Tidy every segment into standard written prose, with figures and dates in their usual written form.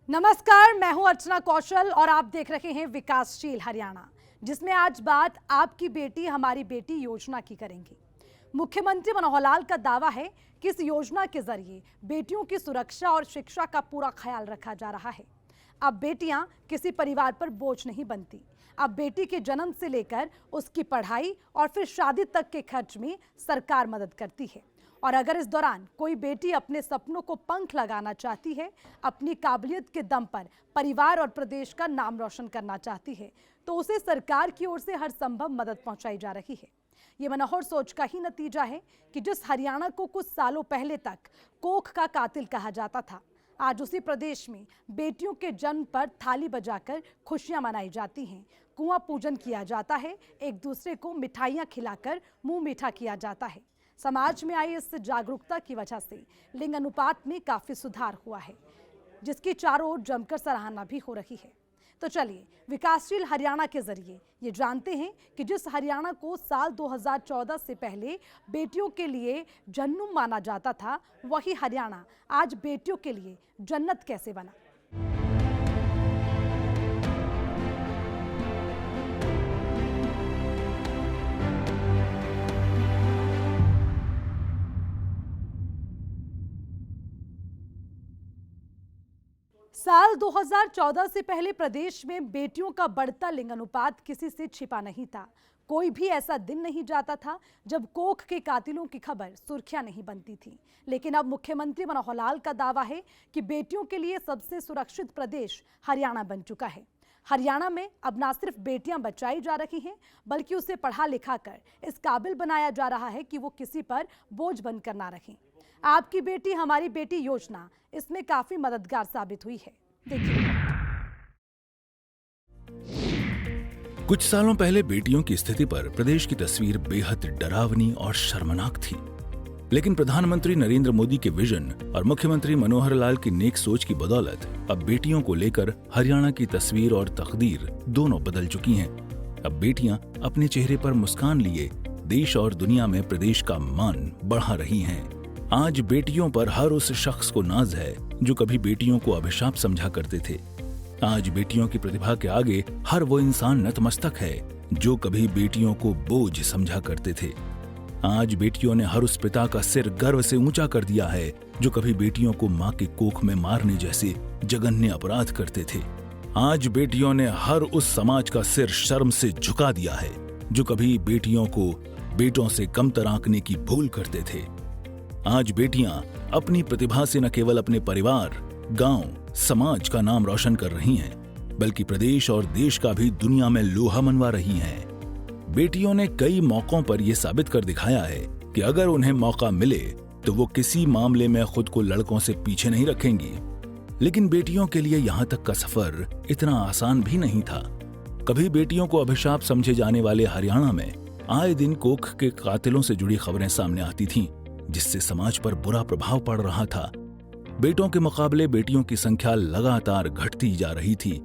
नमस्कार, मैं हूं अर्चना कौशल और आप देख रहे हैं विकासशील हरियाणा, जिसमें आज बात आपकी बेटी हमारी बेटी योजना की करेंगे। मुख्यमंत्री मनोहर लाल का दावा है कि इस योजना के जरिए बेटियों की सुरक्षा और शिक्षा का पूरा ख्याल रखा जा रहा है। अब बेटियां किसी परिवार पर बोझ नहीं बनती। अब बेटी के जन्म से लेकर उसकी पढ़ाई और फिर शादी तक के खर्च में सरकार मदद करती है। और अगर इस दौरान कोई बेटी अपने सपनों को पंख लगाना चाहती है, अपनी काबिलियत के दम पर परिवार और प्रदेश का नाम रोशन करना चाहती है, तो उसे सरकार की ओर से हर संभव मदद पहुंचाई जा रही है। ये मनोहर सोच का ही नतीजा है कि जिस हरियाणा को कुछ सालों पहले तक कोख का कातिल कहा जाता था, आज उसी प्रदेश में बेटियों के जन्म पर थाली बजाकर खुशियां मनाई जाती हैं, कुआं पूजन किया जाता है, एक दूसरे को मिठाइयां खिलाकर मुंह मीठा किया जाता है। समाज में आई इस जागरूकता की वजह से लिंग अनुपात में काफी सुधार हुआ है, जिसकी चारों ओर जमकर सराहना भी हो रही है। तो चलिए विकासशील हरियाणा के जरिए ये जानते हैं कि जिस हरियाणा को साल 2014 से पहले बेटियों के लिए जन्नत माना जाता था, वही हरियाणा आज बेटियों के लिए जन्नत कैसे बना। साल 2014 से पहले प्रदेश में बेटियों का बढ़ता लिंग अनुपात किसी से छिपा नहीं था। कोई भी ऐसा दिन नहीं जाता था जब कोख के कातिलों की खबर सुर्खियां नहीं बनती थी। लेकिन अब मुख्यमंत्री मनोहर लाल का दावा है कि बेटियों के लिए सबसे सुरक्षित प्रदेश हरियाणा बन चुका है। हरियाणा में अब ना सिर्फ बेटियां बचाई जा रही हैं, बल्कि उसे पढ़ा लिखा कर इस काबिल बनाया जा रहा है कि वो किसी पर बोझ बनकर ना रहें। आपकी बेटी हमारी बेटी योजना इसमें काफी मददगार साबित हुई है। देखिए, कुछ सालों पहले बेटियों की स्थिति पर प्रदेश की तस्वीर बेहद डरावनी और शर्मनाक थी। लेकिन प्रधानमंत्री नरेंद्र मोदी के विजन और मुख्यमंत्री मनोहर लाल की नेक सोच की बदौलत अब बेटियों को लेकर हरियाणा की तस्वीर और तकदीर दोनों बदल चुकी हैं। अब बेटियां अपने चेहरे पर मुस्कान लिए देश और दुनिया में प्रदेश का मान बढ़ा रही हैं। आज बेटियों पर हर उस शख्स को नाज है जो कभी बेटियों को अभिशाप समझा करते थे। आज बेटियों की प्रतिभा के आगे हर वो इंसान नतमस्तक है जो कभी बेटियों को बोझ समझा करते थे। आज बेटियों ने हर उस पिता का सिर गर्व से ऊंचा कर दिया है जो कभी बेटियों को मां के कोख में मारने जैसे जघन्य अपराध करते थे। आज बेटियों ने हर उस समाज का सिर शर्म से झुका दिया है जो कभी बेटियों को बेटों से कमतर आंकने की भूल करते थे। आज बेटियां अपनी प्रतिभा से न केवल अपने परिवार, गांव, समाज का नाम रोशन कर रही हैं, बल्कि प्रदेश और देश का भी दुनिया में लोहा मनवा रही हैं। बेटियों ने कई मौकों पर यह साबित कर दिखाया है कि अगर उन्हें मौका मिले तो वो किसी मामले में खुद को लड़कों से पीछे नहीं रखेंगी। लेकिन बेटियों के लिए यहां तक का सफर इतना आसान भी नहीं था। कभी बेटियों को अभिशाप समझे जाने वाले हरियाणा में आए दिन कोख के कातिलों से जुड़ी खबरें सामने आती थीं, जिससे समाज पर बुरा प्रभाव पड़ रहा था। बेटों के मुकाबले बेटियों की संख्या लगातार घटती जा रही थी।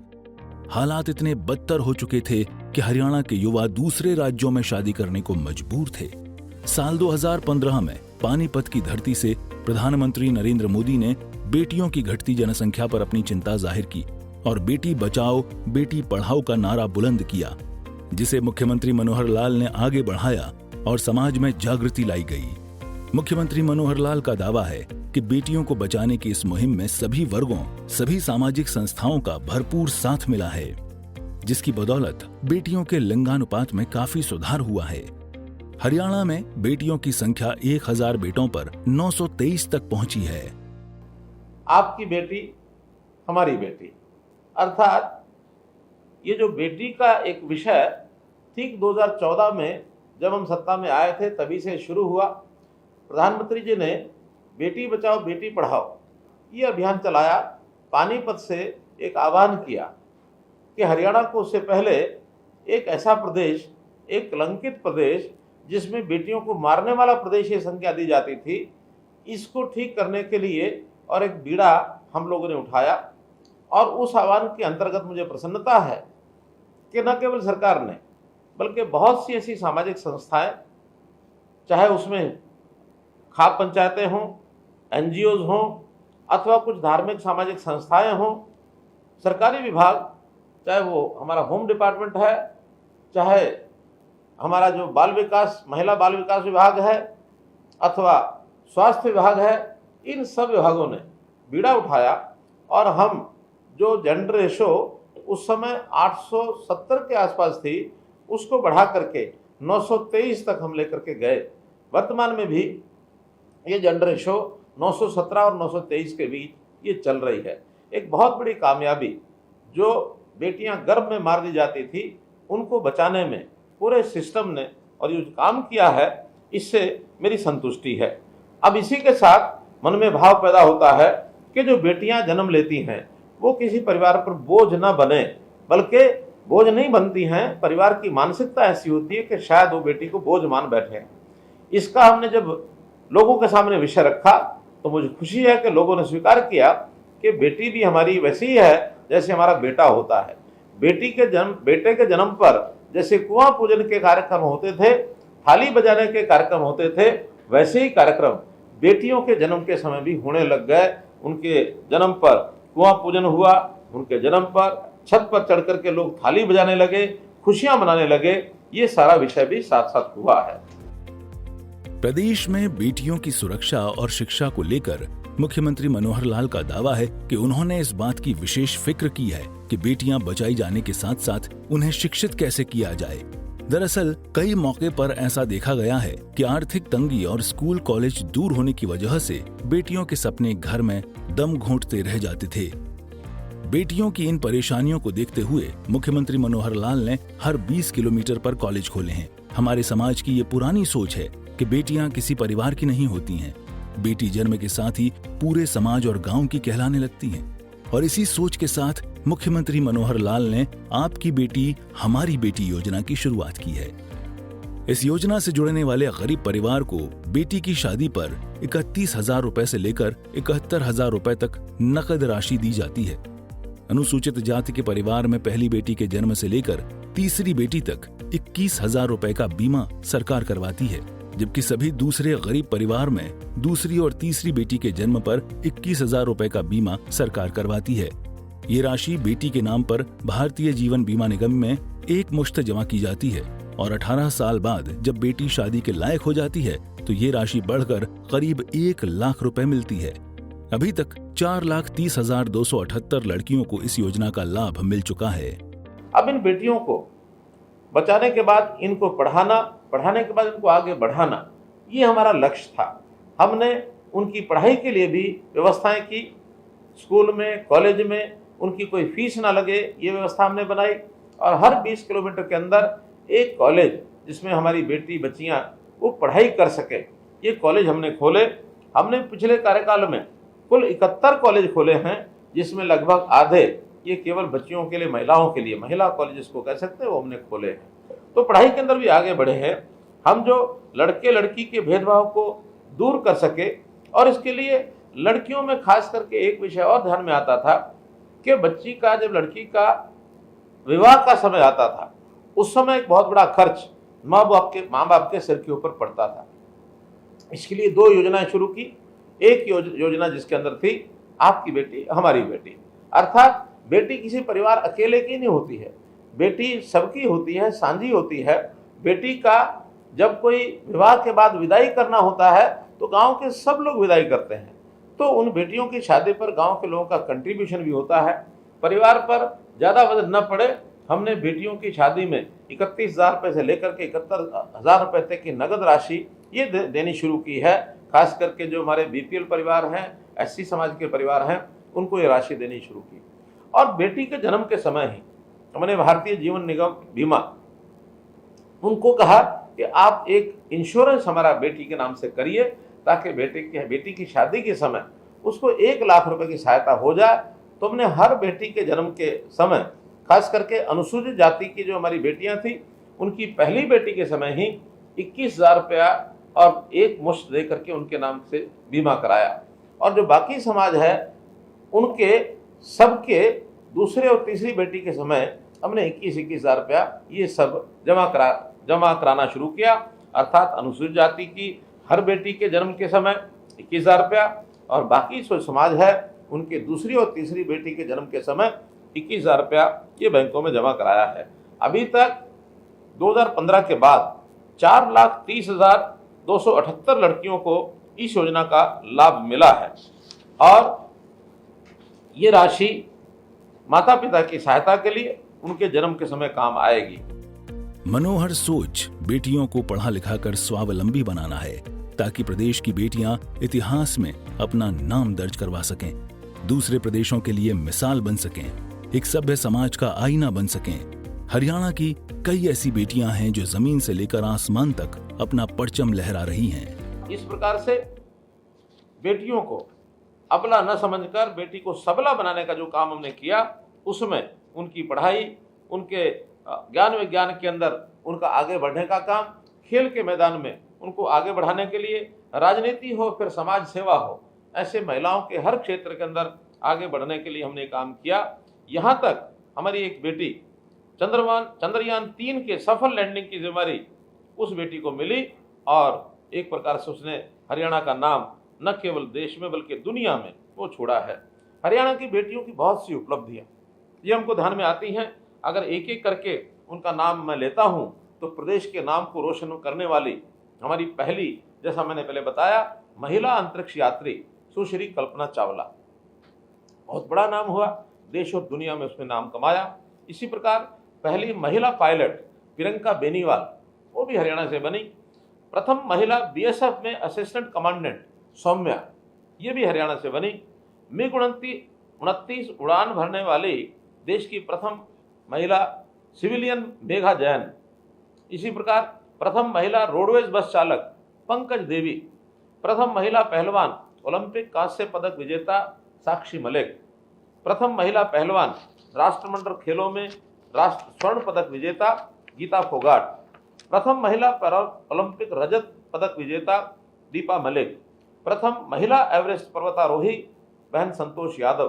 हालात इतने बदतर हो चुके थे कि हरियाणा के युवा दूसरे राज्यों में शादी करने को मजबूर थे। साल 2015 में पानीपत की धरती से प्रधानमंत्री नरेंद्र मोदी ने बेटियों की घटती जनसंख्या पर अपनी चिंता जाहिर की और बेटी बचाओ बेटी पढ़ाओ का नारा बुलंद किया, जिसे मुख्यमंत्री मनोहर लाल ने आगे बढ़ाया और समाज में जागृति लाई गई। मुख्यमंत्री मनोहर लाल का दावा है कि बेटियों को बचाने की इस मुहिम में सभी वर्गों, सभी सामाजिक संस्थाओं का भरपूर साथ मिला है, जिसकी बदौलत बेटियों के लिंगानुपात में काफी सुधार हुआ है। हरियाणा में बेटियों की संख्या 1000 बेटों पर 923 तक पहुंची है। आपकी बेटी हमारी बेटी, अर्थात ये जो बेटी का एक विषय ठीक 2014 में जब हम सत्ता में आए थे तभी से शुरू हुआ। प्रधानमंत्री जी ने बेटी बचाओ बेटी पढ़ाओ ये अभियान चलाया। पानीपत से एक आह्वान किया कि हरियाणा को उससे पहले एक ऐसा प्रदेश, एक कलंकित प्रदेश जिसमें बेटियों को मारने वाला प्रदेश ये संज्ञा दी जाती थी, इसको ठीक करने के लिए और एक बीड़ा हम लोगों ने उठाया। और उस आह्वान के अंतर्गत मुझे प्रसन्नता है कि न केवल सरकार ने बल्कि बहुत सी ऐसी सामाजिक संस्थाएं, चाहे उसमें खाप पंचायतें हों, NGOs हों अथवा कुछ धार्मिक सामाजिक संस्थाएं हों, सरकारी विभाग, चाहे वो हमारा होम डिपार्टमेंट है, चाहे हमारा जो बाल विकास, महिला बाल विकास विभाग है, अथवा स्वास्थ्य विभाग है, इन सब विभागों ने बीड़ा उठाया और हम जो जेंडर रेशो उस समय 870 के आसपास थी, उसको बढ़ा करके 923 तक हम लेकर के गए। वर्तमान में भी ये जेंडर रेशो 917 और 923 के बीच ये चल रही है। एक बहुत बड़ी कामयाबी, जो बेटियां गर्भ में मार दी जाती थी उनको बचाने में पूरे सिस्टम ने और ये काम किया है, इससे मेरी संतुष्टि है। अब इसी के साथ मन में भाव पैदा होता है कि जो बेटियां जन्म लेती हैं वो किसी परिवार पर बोझ न बने, बल्कि बोझ नहीं बनती हैं। परिवार की मानसिकता ऐसी होती है कि शायद वो बेटी को बोझ मान बैठे हैं। इसका हमने जब लोगों के सामने विषय रखा तो मुझे खुशी है कि लोगों ने स्वीकार किया कि बेटी भी हमारी वैसी ही है जैसे हमारा बेटा होता है। बेटे के जन्म पर जैसे कुआं पूजन के कार्यक्रम होते थे, थाली बजाने के कार्यक्रम होते थे, वैसे ही कार्यक्रम बेटियों के जन्म के समय भी होने लग गए। उनके जन्म पर कुआं पूजन हुआ, उनके जन्म पर छत पर चढ़ करके लोग थाली बजाने लगे, खुशियां मनाने लगे। ये सारा विषय भी साथ साथ हुआ है। प्रदेश में बेटियों की सुरक्षा और शिक्षा को लेकर मुख्यमंत्री मनोहर लाल का दावा है कि उन्होंने इस बात की विशेष फिक्र की है कि बेटियां बचाई जाने के साथ साथ उन्हें शिक्षित कैसे किया जाए। दरअसल कई मौके पर ऐसा देखा गया है कि आर्थिक तंगी और स्कूल कॉलेज दूर होने की वजह से बेटियों के सपने घर में दम घोंटते रह जाते थे। बेटियों की इन परेशानियों को देखते हुए मुख्यमंत्री मनोहर लाल ने हर 20 किलोमीटर पर कॉलेज खोले हैं। हमारे समाज की ये पुरानी सोच है कि बेटियां किसी परिवार की नहीं होती हैं। बेटी जन्म के साथ ही पूरे समाज और गांव की कहलाने लगती हैं। और इसी सोच के साथ मुख्यमंत्री मनोहर लाल ने आपकी बेटी हमारी बेटी योजना की शुरुआत की है। इस योजना से जुड़ने वाले गरीब परिवार को बेटी की शादी पर 31,000 रुपए से लेकर 71,000 रुपए तक नकद राशि दी जाती है। अनुसूचित जाति के परिवार में पहली बेटी के जन्म से लेकर तीसरी बेटी तक 21,000 रुपए का बीमा सरकार करवाती है, जबकि सभी दूसरे गरीब परिवार में दूसरी और तीसरी बेटी के जन्म पर 21,000 रुपए का बीमा सरकार करवाती है। ये राशि बेटी के नाम पर भारतीय जीवन बीमा निगम में एक मुश्त जमा की जाती है और 18 साल बाद जब बेटी शादी के लायक हो जाती है तो ये राशि बढ़कर करीब 1 लाख रुपए मिलती है। अभी तक 4,30,278 लड़कियों को इस योजना का लाभ मिल चुका है। अब इन बेटियों को बचाने के बाद इनको पढ़ाना, पढ़ाने के बाद इनको आगे बढ़ाना, ये हमारा लक्ष्य था। हमने उनकी पढ़ाई के लिए भी व्यवस्थाएं की। स्कूल में, कॉलेज में उनकी कोई फीस ना लगे, ये व्यवस्था हमने बनाई। और हर 20 किलोमीटर के अंदर एक कॉलेज जिसमें हमारी बेटी बच्चियां वो पढ़ाई कर सके, ये कॉलेज हमने खोले। हमने पिछले कार्यकाल में कुल 71 कॉलेज खोले हैं, जिसमें लगभग आधे ये केवल बच्चियों के लिए, महिलाओं के लिए, महिला कॉलेज जिसको कह सकते हैं, वो हमने खोले हैं। तो पढ़ाई के अंदर भी आगे बढ़े हैं हम, जो लड़के लड़की के भेदभाव को दूर कर सके। और इसके लिए लड़कियों में खास करके एक विषय और ध्यान में आता था कि बच्ची का, जब लड़की का विवाह का समय आता था, उस समय एक बहुत बड़ा खर्च माँ बाप के सिर के ऊपर पड़ता था। इसके लिए 2 योजनाएं शुरू की। एक योजना जिसके अंदर थी आपकी बेटी हमारी बेटी, अर्थात बेटी किसी परिवार अकेले की नहीं होती है, बेटी सबकी होती है, साझी होती है। बेटी का जब कोई विवाह के बाद विदाई करना होता है तो गांव के सब लोग विदाई करते हैं, तो उन बेटियों की शादी पर गांव के लोगों का कंट्रीब्यूशन भी होता है। परिवार पर ज़्यादा वजन न पड़े, हमने बेटियों की शादी में 31,000 रुपये से लेकर के 71,000 रुपये तक की नगद राशि ये देनी शुरू की है। खास करके जो हमारे BPL परिवार हैं, SC समाज के परिवार हैं, उनको ये राशि देनी शुरू की। और बेटी के जन्म के समय ही हमने भारतीय जीवन निगम बीमा उनको कहा कि आप एक इंश्योरेंस हमारा बेटी के नाम से करिए, ताकि बेटी की शादी के समय उसको 1 लाख रुपए की सहायता हो जाए। तो हमने हर बेटी के जन्म के समय, खास करके अनुसूचित जाति की जो हमारी बेटियां थी, उनकी पहली बेटी के समय ही 21,000 रुपया और एक मुश्त दे करके उनके नाम से बीमा कराया। और जो बाकी समाज है उनके सबके दूसरे और तीसरी बेटी के समय हमने 21,000 रुपया ये सब जमा कराना शुरू किया। अर्थात अनुसूचित जाति की हर बेटी के जन्म के समय 21,000 रुपया और बाकी जो समाज है उनके दूसरी और तीसरी बेटी के जन्म के समय 21,000 रुपया ये बैंकों में जमा कराया है। अभी तक 2015 के बाद 4,30,278 लड़कियों को इस योजना का लाभ मिला है और ये राशि माता पिता की सहायता के लिए उनके जन्म के समय काम आएगी। मनोहर सोच बेटियों को पढ़ा लिखा कर स्वावलंबी बनाना है ताकि प्रदेश की बेटियां इतिहास में अपना नाम दर्ज करवा सकें, दूसरे प्रदेशों के लिए मिसाल बन सकें, एक सभ्य समाज का आईना बन सकें। हरियाणा की कई ऐसी बेटियां हैं जो जमीन से लेकर आसमान तक अपना परचम लहरा रही हैं। इस प्रकार से बेटियों को अबला न समझकर बेटी को सबला बनाने का जो काम हमने किया, उसमें उनकी पढ़ाई, उनके ज्ञान विज्ञान के अंदर उनका आगे बढ़ने का काम, खेल के मैदान में उनको आगे बढ़ाने के लिए, राजनीति हो फिर समाज सेवा हो, ऐसे महिलाओं के हर क्षेत्र के अंदर आगे बढ़ने के लिए हमने काम किया। यहाँ तक हमारी एक बेटी चंद्रयान 3 के सफल लैंडिंग की जिम्मेदारी उस बेटी को मिली और एक प्रकार से उसने हरियाणा का नाम न केवल देश में बल्कि दुनिया में वो छोड़ा है। हरियाणा की बेटियों की बहुत सी उपलब्धियां ये हमको ध्यान में आती हैं। अगर एक एक करके उनका नाम मैं लेता हूं तो प्रदेश के नाम को रोशन करने वाली हमारी पहली, जैसा मैंने पहले बताया, महिला अंतरिक्ष यात्री सुश्री कल्पना चावला, बहुत बड़ा नाम हुआ, देश और दुनिया में उसने नाम कमाया। इसी प्रकार पहली महिला पायलट प्रियंका बेनीवाल, वो भी हरियाणा से बनी। प्रथम महिला बीएसएफ में असिस्टेंट कमांडेंट सौम्या, ये भी हरियाणा से बनी। मिग 29 उड़ान भरने वाली देश की प्रथम महिला सिविलियन मेघा जैन। इसी प्रकार प्रथम महिला रोडवेज बस चालक पंकज देवी, प्रथम महिला पहलवान ओलंपिक कांस्य पदक विजेता साक्षी मलिक, प्रथम महिला पहलवान राष्ट्रमंडल खेलों में राष्ट्र स्वर्ण पदक विजेता गीता फोगाट, प्रथम महिला ओलंपिक रजत पदक विजेता दीपा मलिक, प्रथम महिला एवरेस्ट पर्वतारोही बहन संतोष यादव,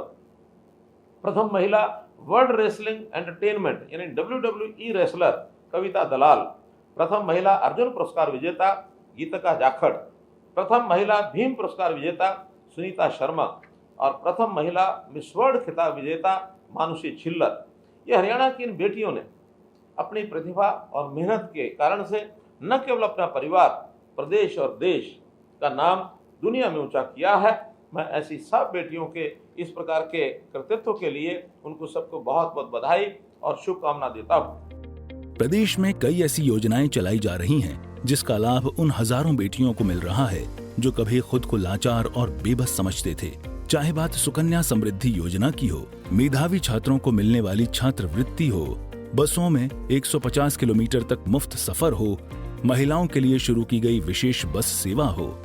प्रथम महिला वर्ल्ड रेसलिंग एंटरटेनमेंट यानी WWE रेसलर कविता दलाल, प्रथम महिला अर्जुन पुरस्कार विजेता गीतिका जाखड़, प्रथम महिला भीम पुरस्कार विजेता सुनीता शर्मा और प्रथम महिला मिस वर्ल्ड खिताब विजेता मानुषी छिल्लर। ये हरियाणा की इन बेटियों ने अपनी प्रतिभा और मेहनत के कारण से न केवल अपना परिवार, प्रदेश और देश का नाम दुनिया में ऊंचा किया है। मैं ऐसी सब बेटियों के इस प्रकार के कृतित्व के लिए उनको सबको बहुत बहुत बधाई और शुभकामना देता हूँ। प्रदेश में कई ऐसी योजनाएं चलाई जा रही हैं जिसका लाभ उन हजारों बेटियों को मिल रहा है जो कभी खुद को लाचार और बेबस समझते थे। चाहे बात सुकन्या समृद्धि योजना की हो, मेधावी छात्रों को मिलने वाली छात्रवृत्ति हो, बसों में 150 किलोमीटर तक मुफ्त सफर हो, महिलाओं के लिए शुरू की गई विशेष बस सेवा हो,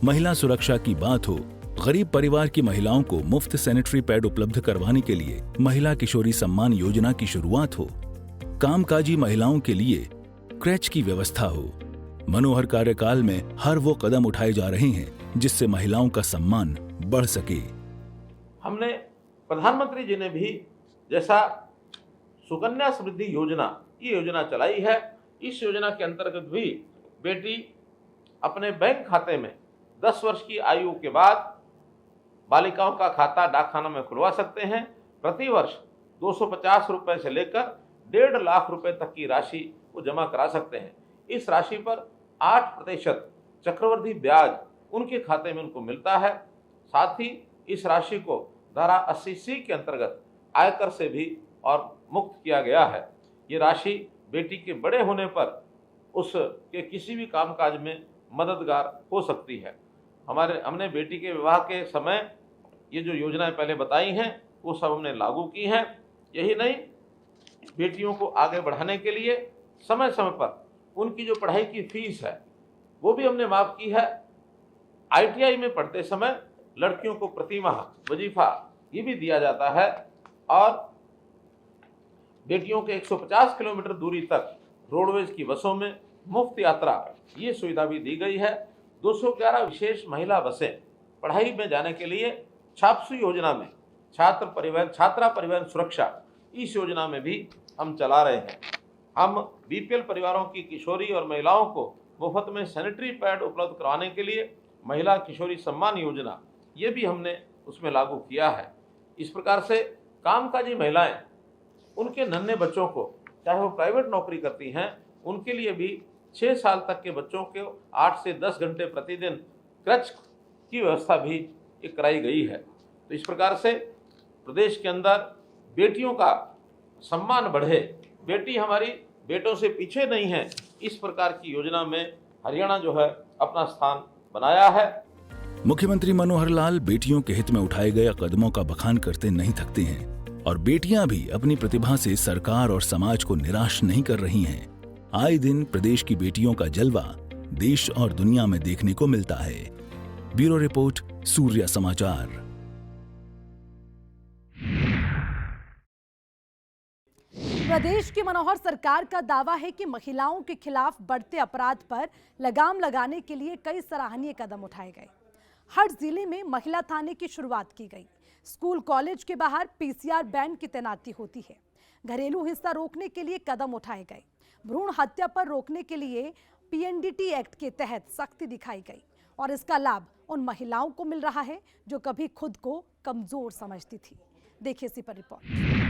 महिला सुरक्षा की बात हो, गरीब परिवार की महिलाओं को मुफ्त सैनिटरी पैड उपलब्ध करवाने के लिए महिला किशोरी सम्मान योजना की शुरुआत हो, कामकाजी महिलाओं के लिए क्रैच की व्यवस्था हो। मनोहर कार्यकाल में हर वो कदम उठाए जा रहे हैं जिससे महिलाओं का सम्मान बढ़ सके। हमने प्रधानमंत्री जी ने भी जैसा सुकन्या समृद्धि योजना, ये योजना चलाई है, इस योजना के अंतर्गत भी बेटी अपने बैंक खाते में 10 वर्ष की आयु के बाद बालिकाओं का खाता डाकखाना में खुलवा सकते हैं। प्रति वर्ष 250 रुपए से लेकर 1.5 लाख रुपए तक की राशि वो जमा करा सकते हैं। इस राशि पर 8% चक्रवृद्धि ब्याज उनके खाते में उनको मिलता है। साथ ही इस राशि को धारा 80C के अंतर्गत आयकर से भी और मुक्त किया गया है। ये राशि बेटी के बड़े होने पर उसके किसी भी कामकाज में मददगार हो सकती है। हमने बेटी के विवाह के समय ये जो योजनाएं पहले बताई हैं वो सब हमने लागू की हैं। यही नहीं, बेटियों को आगे बढ़ाने के लिए समय समय पर उनकी जो पढ़ाई की फीस है वो भी हमने माफ की है। ITI में पढ़ते समय लड़कियों को प्रति माह वजीफा ये भी दिया जाता है और बेटियों के 150 किलोमीटर दूरी तक रोडवेज की बसों में मुफ्त यात्रा ये सुविधा भी दी गई है। 211 विशेष महिला बसें पढ़ाई में जाने के लिए छापसू योजना में छात्रा परिवहन सुरक्षा इस योजना में भी हम चला रहे हैं। हम BPL परिवारों की किशोरी और महिलाओं को मुफ्त में सैनिटरी पैड उपलब्ध करवाने के लिए महिला किशोरी सम्मान योजना ये भी हमने उसमें लागू किया है। इस प्रकार से कामकाजी महिलाएं, उनके नन्हे बच्चों को, चाहे वो प्राइवेट नौकरी करती हैं, उनके लिए भी 6 साल तक के बच्चों को 8 से 10 घंटे प्रतिदिन क्रच की व्यवस्था भी कराई गई है। तो इस प्रकार से प्रदेश के अंदर बेटियों का सम्मान बढ़े, बेटी हमारी बेटों से पीछे नहीं है, इस प्रकार की योजना में हरियाणा जो है अपना स्थान बनाया है। मुख्यमंत्री मनोहर लाल बेटियों के हित में उठाए गए कदमों का बखान करते नहीं थकते हैं और बेटियां भी अपनी प्रतिभा से सरकार और समाज को निराश नहीं कर रही हैं। आए दिन प्रदेश की बेटियों का जलवा देश और दुनिया में देखने को मिलता है। ब्यूरो रिपोर्ट, सूर्या समाचार। प्रदेश की मनोहर सरकार का दावा है कि महिलाओं के खिलाफ बढ़ते अपराध पर लगाम लगाने के लिए कई सराहनीय कदम उठाए गए। हर जिले में महिला थाने की शुरुआत की गई। स्कूल कॉलेज के बाहर पीसीआर बैंड की तैनाती होती है। घरेलू हिंसा रोकने के लिए कदम उठाए गए। भ्रूण हत्या पर रोकने के लिए पीएनडीटी एक्ट के तहत सख्ती दिखाई गई और इसका लाभ उन महिलाओं को मिल रहा है जो कभी खुद को कमजोर समझती थी। देखिए इसी पर रिपोर्ट।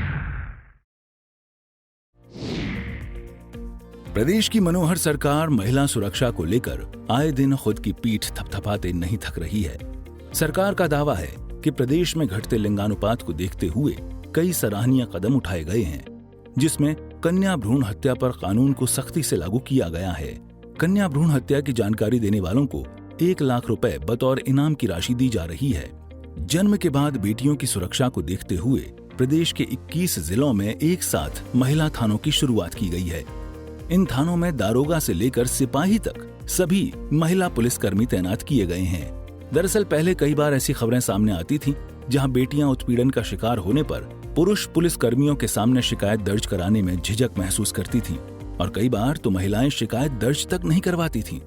प्रदेश की मनोहर सरकार महिला सुरक्षा को लेकर आए दिन खुद की पीठ थपथपाते नहीं थक रही है। सरकार का दावा है कि प्रदेश में घटते लिंगानुपात को देखते हुए कई सराहनीय कदम उठाए गए हैं, जिसमें कन्या भ्रूण हत्या पर कानून को सख्ती से लागू किया गया है। कन्या भ्रूण हत्या की जानकारी देने वालों को 1 लाख रुपए बतौर इनाम की राशि दी जा रही है। जन्म के बाद बेटियों की सुरक्षा को देखते हुए प्रदेश के 21 जिलों में एक साथ महिला थानों की शुरुआत की गई है। इन थानों में दारोगा से लेकर सिपाही तक सभी महिला पुलिसकर्मी तैनात किए गए हैं। दरअसल पहले कई बार ऐसी खबरें सामने आती थीं, जहां बेटियां उत्पीड़न का शिकार होने पर पुरुष पुलिसकर्मियों के सामने शिकायत दर्ज कराने में झिझक महसूस करती थीं और कई बार तो महिलाएं शिकायत दर्ज तक नहीं करवाती थीं।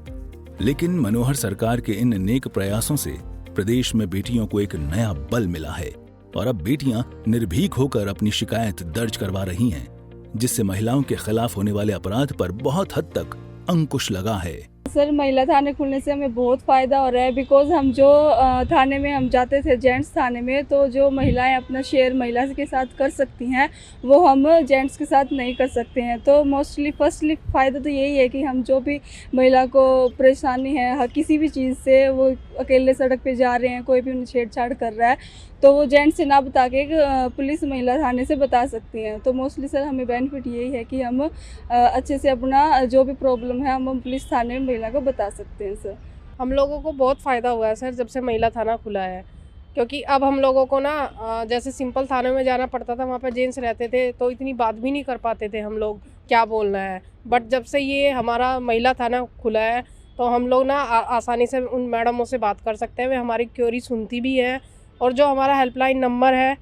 लेकिन मनोहर सरकार के इन नेक प्रयासों से प्रदेश में बेटियों को एक नया बल मिला है और अब बेटियां निर्भीक होकर अपनी शिकायत दर्ज करवा रही हैं, जिससे महिलाओं के खिलाफ होने वाले अपराध पर बहुत हद तक अंकुश लगा है। सर, महिला थाने खुलने से हमें बहुत फ़ायदा हो रहा है। बिकॉज हम जो थाने में हम जाते थे जेंट्स थाने में, तो जो महिलाएं अपना शेयर महिला के साथ कर सकती हैं वो हम जेंट्स के साथ नहीं कर सकते हैं। तो फर्स्टली फ़ायदा तो यही है कि हम जो भी महिला को परेशानी है किसी भी चीज़ से, वो अकेले सड़क पे जा रहे हैं, कोई भी उन्हें छेड़छाड़ कर रहा है, तो वो जेंट्स से ना बता के पुलिस महिला थाने से बता सकती हैं। तो मोस्टली सर हमें बेनिफिट यही है कि हम अच्छे से अपना जो भी प्रॉब्लम है हम पुलिस थाने में महिला को बता सकते हैं। सर, हम लोगों को बहुत फ़ायदा हुआ है सर जब से महिला थाना खुला है, क्योंकि अब हम लोगों को ना जैसे सिंपल थाने में जाना पड़ता था, वहाँ पर जेंट्स रहते थे तो इतनी बात भी नहीं कर पाते थे हम लोग क्या बोलना है। बट जब से ये हमारा महिला थाना खुला है तो हम लोग ना आसानी से उन मैडमों से बात कर सकते हैं, वे हमारी क्वेरी सुनती भी है और जो हमारा हेल्पलाइन नंबर है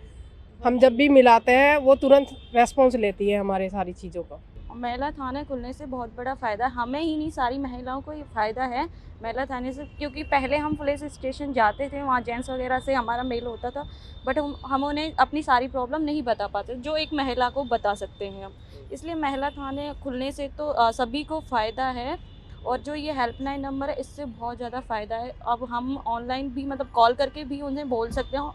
हम जब भी मिलाते हैं वो तुरंत रेस्पॉन्स लेती है हमारे सारी चीज़ों का। महिला थाने खुलने से बहुत बड़ा फ़ायदा हमें ही नहीं, सारी महिलाओं को ये फ़ायदा है महिला थाने से। क्योंकि पहले हम पुलिस स्टेशन जाते थे, वहाँ जेंट्स वगैरह से हमारा मेल होता था, बट हम उन्हें अपनी सारी प्रॉब्लम नहीं बता पाते जो एक महिला को बता सकते हैं हम। इसलिए महिला थाने खुलने से तो सभी को फ़ायदा है और जो ये हेल्पलाइन नंबर है इससे बहुत ज़्यादा फ़ायदा है। अब हम ऑनलाइन भी मतलब कॉल करके भी उन्हें बोल सकते हैं,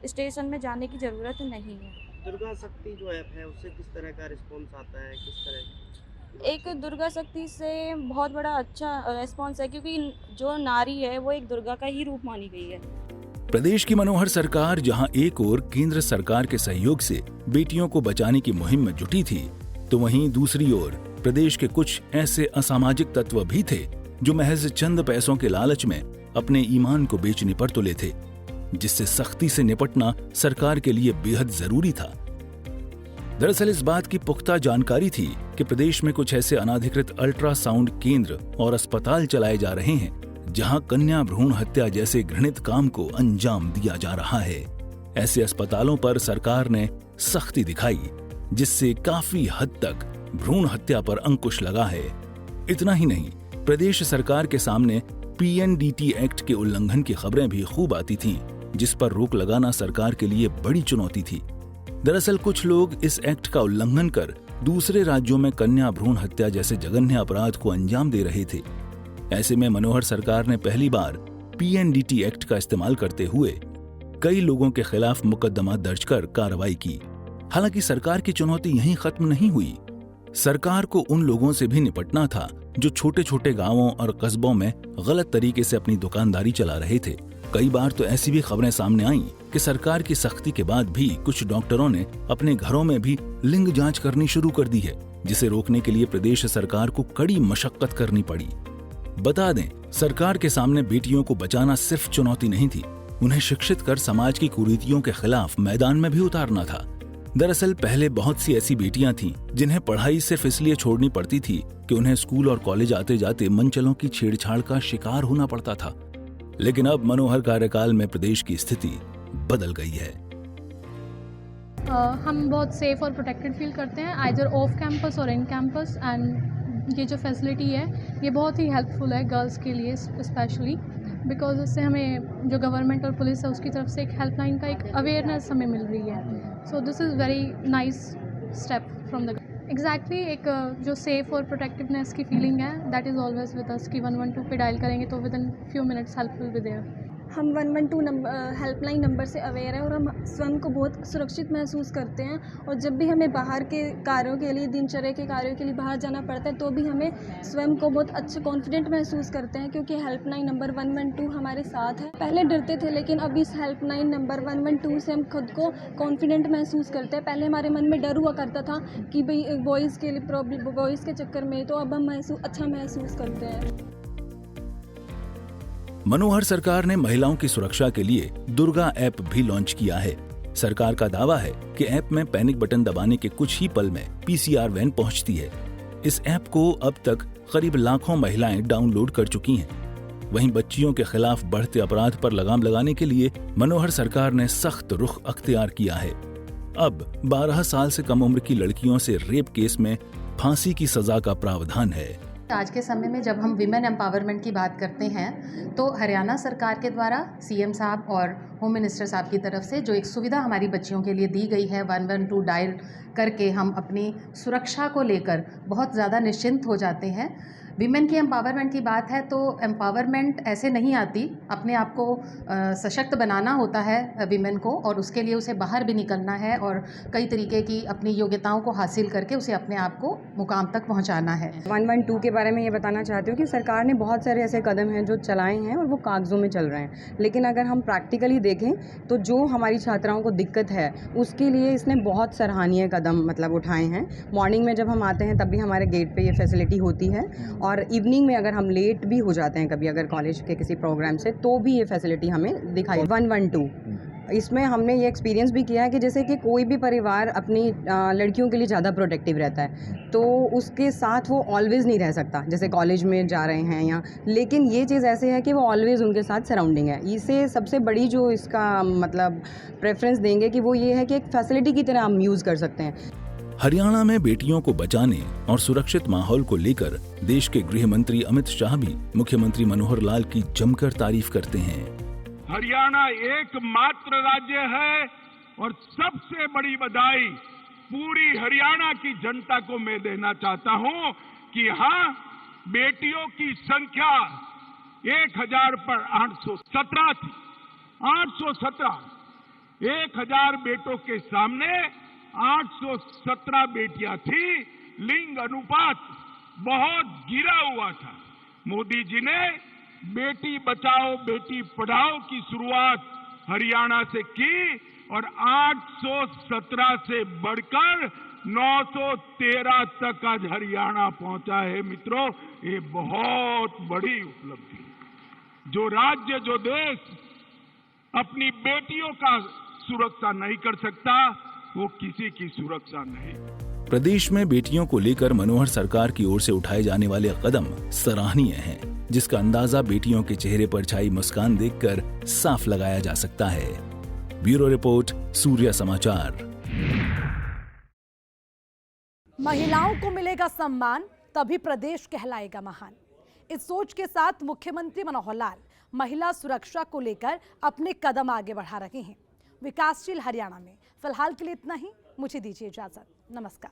स्टेशन में जाने की ज़रूरत नहीं है। दुर्गा शक्ति जो ऐप है उससे किस तरह का रिस्पॉन्स आता है, किस तरह? एक दुर्गा शक्ति से बहुत बड़ा अच्छा रिस्पॉन्स है, क्योंकि जो नारी है वो एक दुर्गा का ही रूप मानी गई है। प्रदेश की मनोहर सरकार जहां एक ओर केंद्र सरकार के सहयोग से बेटियों को बचाने की मुहिम में जुटी थी, तो वहीं दूसरी ओर प्रदेश के कुछ ऐसे असामाजिक तत्व भी थे जो महज चंद पैसों के लालच में अपने ईमान को बेचने पर तुले थे, जिससे सख्ती से निपटना सरकार के लिए बेहद जरूरी था। दरअसल इस बात की पुख्ता जानकारी थी कि प्रदेश में कुछ ऐसे अनाधिकृत अल्ट्रासाउंड केंद्र और अस्पताल चलाए जा रहे हैं जहां कन्या भ्रूण हत्या जैसे घृणित काम को अंजाम दिया जा रहा है। ऐसे अस्पतालों पर सरकार ने सख्ती दिखाई, जिससे काफी हद तक भ्रूण हत्या पर अंकुश लगा है। इतना ही नहीं, प्रदेश सरकार के सामने पीएनडीटी एक्ट के उल्लंघन की खबरें भी खूब आती थीं, जिस पर रोक लगाना सरकार के लिए बड़ी चुनौती थी। दरअसल कुछ लोग इस एक्ट का उल्लंघन कर दूसरे राज्यों में कन्या भ्रूण हत्या जैसे जघन्य अपराध को अंजाम दे रहे थे। ऐसे में मनोहर सरकार ने पहली बार पीएनडीटी एक्ट का इस्तेमाल करते हुए कई लोगों के खिलाफ मुकदमा दर्ज कर कार्रवाई की। हालांकि सरकार की चुनौती यहीं खत्म नहीं हुई। सरकार को उन लोगों से भी निपटना था जो छोटे छोटे गांवों और कस्बों में गलत तरीके से अपनी दुकानदारी चला रहे थे। कई बार तो ऐसी भी खबरें सामने आईं कि सरकार की सख्ती के बाद भी कुछ डॉक्टरों ने अपने घरों में भी लिंग जांच करनी शुरू कर दी है, जिसे रोकने के लिए प्रदेश सरकार को कड़ी मशक्कत करनी पड़ी। बता दें, सरकार के सामने बेटियों को बचाना सिर्फ चुनौती नहीं थी, उन्हें शिक्षित कर समाज की कुरीतियों के खिलाफ मैदान में भी उतारना था। दरअसल पहले बहुत सी ऐसी बेटियां थीं जिन्हें पढ़ाई सिर्फ इसलिए छोड़नी पड़ती थी कि उन्हें स्कूल और कॉलेज आते जाते मनचलों की छेड़छाड़ का शिकार होना पड़ता था। लेकिन अब मनोहर कार्यकाल में प्रदेश की स्थिति बदल गई है। हम बहुत सेफ और प्रोटेक्टेड फील करते हैं, आइदर ऑफ कैंपस और इन कैंपस। एंड ये जो फैसिलिटी है ये बहुत ही हेल्पफुल है गर्ल्स के लिए स्पेशली, बिकॉज इससे हमें जो गवर्नमेंट और पुलिस है उसकी तरफ से एक हेल्पलाइन का एक अवेयरनेस हमें मिल रही है। So this is very nice step from the exactly एक जो सेफ और प्रोटेक्टिवनेस की फीलिंग है that is always with us कि 112 पे डायल करेंगे तो within few minutes help will be there. हम 112 हेल्पलाइन नंबर से अवेयर हैं और हम स्वयं को बहुत सुरक्षित महसूस करते हैं। और जब भी हमें बाहर के कार्यों के लिए, दिनचर्या के कार्यों के लिए बाहर जाना पड़ता है तो भी हमें स्वयं को बहुत अच्छे कॉन्फिडेंट महसूस करते हैं, क्योंकि हेल्पलाइन नंबर 112 हमारे साथ है। पहले डरते थे लेकिन अब इस हेल्पलाइन नंबर 112 से हम खुद को कॉन्फिडेंट महसूस करते हैं। पहले हमारे मन में डर हुआ करता था कि भाई बॉयज़ के लिए प्रॉब्लम, बॉयज़ के चक्कर में, तो अब हम अच्छा महसूस करते हैं। मनोहर सरकार ने महिलाओं की सुरक्षा के लिए दुर्गा ऐप भी लॉन्च किया है। सरकार का दावा है कि ऐप में पैनिक बटन दबाने के कुछ ही पल में पीसीआर वैन पहुंचती है। इस ऐप को अब तक करीब लाखों महिलाएं डाउनलोड कर चुकी हैं। वहीं बच्चियों के खिलाफ बढ़ते अपराध पर लगाम लगाने के लिए मनोहर सरकार ने सख्त रुख अख्तियार किया है। अब 12 साल से कम उम्र की लड़कियों से रेप केस में फांसी की सजा का प्रावधान है। आज के समय में जब हम विमेन एम्पावरमेंट की बात करते हैं तो हरियाणा सरकार के द्वारा सीएम साहब और होम मिनिस्टर साहब की तरफ से जो एक सुविधा हमारी बच्चियों के लिए दी गई है, 112 डायल करके हम अपनी सुरक्षा को लेकर बहुत ज़्यादा निश्चिंत हो जाते हैं। विमेन की एम्पावरमेंट की बात है तो एम्पावरमेंट ऐसे नहीं आती, अपने आप को सशक्त बनाना होता है विमेन को, और उसके लिए उसे बाहर भी निकलना है और कई तरीके की अपनी योग्यताओं को हासिल करके उसे अपने आप को मुकाम तक पहुंचाना है। 112 के बारे में ये बताना चाहती हूँ कि सरकार ने बहुत सारे ऐसे कदम हैं जो चलाए हैं और वो कागज़ों में चल रहे हैं, लेकिन अगर हम प्रैक्टिकली देखें तो जो हमारी छात्राओं को दिक्कत है उसके लिए इसने बहुत सराहनीय कदम उठाए हैं। मॉर्निंग में जब हम आते हैं तब भी हमारे गेट पे ये फैसिलिटी होती है, और इवनिंग में अगर हम लेट भी हो जाते हैं कभी अगर कॉलेज के किसी प्रोग्राम से तो भी ये फैसिलिटी हमें दिखाई। 112 इसमें हमने ये एक्सपीरियंस भी किया है कि जैसे कि कोई भी परिवार अपनी लड़कियों के लिए ज़्यादा प्रोटेक्टिव रहता है तो उसके साथ वो ऑलवेज़ नहीं रह सकता, जैसे कॉलेज में जा रहे हैं या, लेकिन ये चीज़ ऐसे है कि वो ऑलवेज़ उनके साथ सराउंडिंग है। इसे सबसे बड़ी जो इसका प्रेफरेंस देंगे कि वो ये है कि एक फैसिलिटी की तरह हम यूज़ कर सकते हैं। हरियाणा में बेटियों को बचाने और सुरक्षित माहौल को लेकर देश के गृह मंत्री अमित शाह भी मुख्यमंत्री मनोहर लाल की जमकर तारीफ करते हैं। हरियाणा एकमात्र राज्य है और सबसे बड़ी बधाई पूरी हरियाणा की जनता को मैं देना चाहता हूं कि हाँ, बेटियों की संख्या 1000 पर 817 थी। 817 1000 बेटों के सामने 817 बेटियां थी। लिंग अनुपात बहुत गिरा हुआ था। मोदी जी ने बेटी बचाओ बेटी पढ़ाओ की शुरुआत हरियाणा से की और 817 से बढ़कर 913 तक आज हरियाणा पहुंचा है। मित्रों, ये बहुत बड़ी उपलब्धि है। जो राज्य, जो देश अपनी बेटियों का सुरक्षा नहीं कर सकता वो किसी की सुरक्षा नहीं। प्रदेश में बेटियों को लेकर मनोहर सरकार की ओर से उठाए जाने वाले कदम सराहनीय हैं, जिसका अंदाजा बेटियों के चेहरे पर छाई मुस्कान देखकर साफ लगाया जा सकता है। ब्यूरो रिपोर्ट, सूर्य समाचार। महिलाओं को मिलेगा सम्मान तभी प्रदेश कहलाएगा महान। इस सोच के साथ मुख्यमंत्री मनोहर लाल महिला सुरक्षा को लेकर अपने कदम आगे बढ़ा रहे हैं विकासशील हरियाणा में। फिलहाल के लिए इतना ही, मुझे दीजिए इजाजत। नमस्कार।